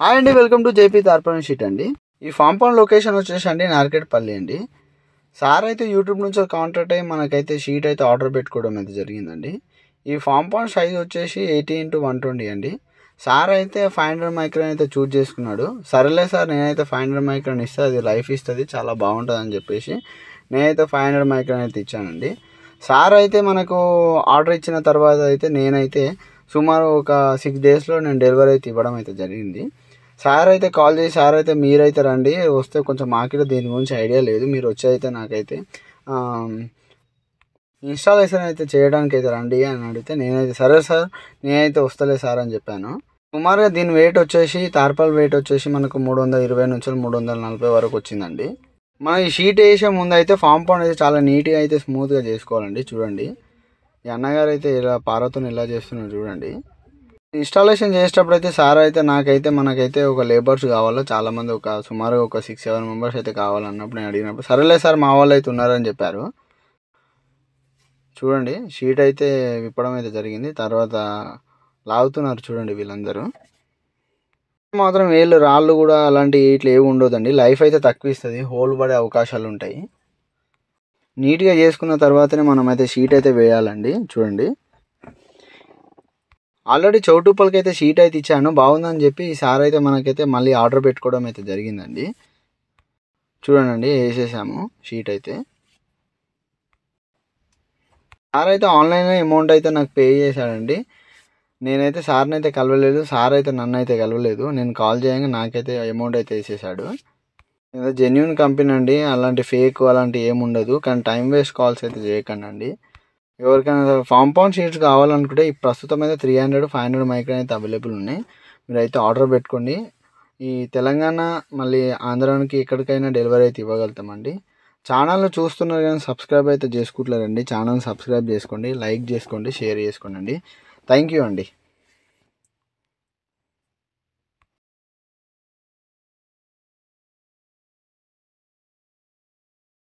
Hi అండి, welcome to JP తార్పణ sheet అండి. ఈ ఫామ్ పౌండ్ లొకేషన్ వచ్చేసి అండి నార్కెట్పల్లి అండి. సార్ అయితే యూట్యూబ్ నుంచి కాంటాక్ట్ అయ్యి మనకైతే షీట్ అయితే ఆర్డర్ పెట్టుకోవడం అయితే జరిగిందండి. ఈ ఫామ్ పౌండ్ సైజ్ వచ్చేసి 80x120 అండి. సార్ అయితే 500 మైక్రాన్ అయితే చూజ్ చేసుకున్నాడు. సరేలే సార్, నేనైతే 500 మైక్రాన్ ఇస్తే అది లైఫ్ ఇస్తుంది, చాలా బాగుంటుంది అని చెప్పేసి నేనైతే 500 మైక్రాన్ అయితే ఇచ్చానండి. సార్ అయితే మనకు ఆర్డర్ ఇచ్చిన తర్వాత అయితే నేనైతే సుమారు ఒక 6 డేస్లో నేను డెలివరీ అయితే ఇవ్వడం అయితే జరిగింది. సార్ అయితే కాల్ చేసి, సార్ అయితే మీరైతే రండి, వస్తే కొంచెం మాకు దీని గురించి ఐడియా లేదు, మీరు వచ్చి అయితే నాకైతే ఇన్స్టాలేషన్ అయితే చేయడానికి అయితే రండి అని అడిగితే నేనైతే సరే సార్, నేనైతే వస్తలే సార్ అని చెప్పాను. సుమారుగా దీని వెయిట్ వచ్చేసి తార్పాల్ వెయిట్ వచ్చేసి మనకు 320 నుంచి 340 వరకు వచ్చిందండి. మనం ఈ షీట్ వేసే ముందు అయితే ఫామ్ పౌండ్ అయితే చాలా నీట్గా అయితే స్మూత్గా చేసుకోవాలండి. చూడండి, ఈ అన్నగారు అయితే ఇలా పారతో ఇలా చేస్తున్నారు చూడండి. ఇన్స్టాలేషన్ చేసేటప్పుడు అయితే సార్ అయితే మనకైతే ఒక లేబర్స్ కావాలో చాలామంది, సుమారు ఒక 6-7 మెంబర్స్ అయితే కావాలన్నప్పుడు నేను అడిగినప్పుడు సరేలే సార్, మా వాళ్ళు అయితే ఉన్నారని చెప్పారు. చూడండి, షీట్ అయితే విప్పడం అయితే జరిగింది. తర్వాత లాగుతున్నారు చూడండి వీళ్ళందరూ. మాత్రం వేళ్ళు రాళ్ళు కూడా అలాంటి ఇట్లా ఏమి ఉండదండి, లైఫ్ అయితే తక్కువ ఇస్తుంది, హోల్ పడే అవకాశాలు ఉంటాయి. నీట్గా చేసుకున్న తర్వాతనే మనం అయితే షీట్ అయితే వేయాలండి. చూడండి, ఆల్రెడీ చౌటుప్పలకి అయితే షీట్ అయితే ఇచ్చాను, బాగుందని చెప్పి సార్ అయితే మనకైతే మళ్ళీ ఆర్డర్ పెట్టుకోవడం అయితే జరిగిందండి. చూడండి, వేసేసాము షీట్ అయితే. సార్ అయితే ఆన్లైన్లో అమౌంట్ అయితే నాకు పే చేశాడండి. నేనైతే సార్ని అయితే కలవలేదు, సార్ అయితే నన్ను అయితే కలవలేదు. నేను కాల్ చేయగా నాకైతే అమౌంట్ అయితే వేసేసాడు. ఏదో జెన్యున్ కంపెనీ అండి, అలాంటి ఫేక్ అలాంటి ఏమి ఉండదు. కానీ టైం వేస్ట్ కాల్స్ అయితే చేయకండి అండి. ఎవరికైనా ఫామ్ పౌండ్ షీట్స్ కావాలనుకుంటే ఈ ప్రస్తుతం అయితే 300-500 మైక్రాన్ అయితే అవైలబుల్ ఉన్నాయి. మీరైతే ఆర్డర్ పెట్టుకోండి. ఈ తెలంగాణ మళ్ళీ ఆంధ్రానికి ఎక్కడికైనా డెలివరీ అయితే ఇవ్వగలుగుతామండి. ఛానల్ని చూస్తున్నారు కానీ సబ్స్క్రైబ్ అయితే చేసుకుంటలేరండి. ఛానల్ సబ్స్క్రైబ్ చేసుకోండి, లైక్ చేసుకోండి, షేర్ చేసుకోండి అండి. థ్యాంక్ యూ అండి.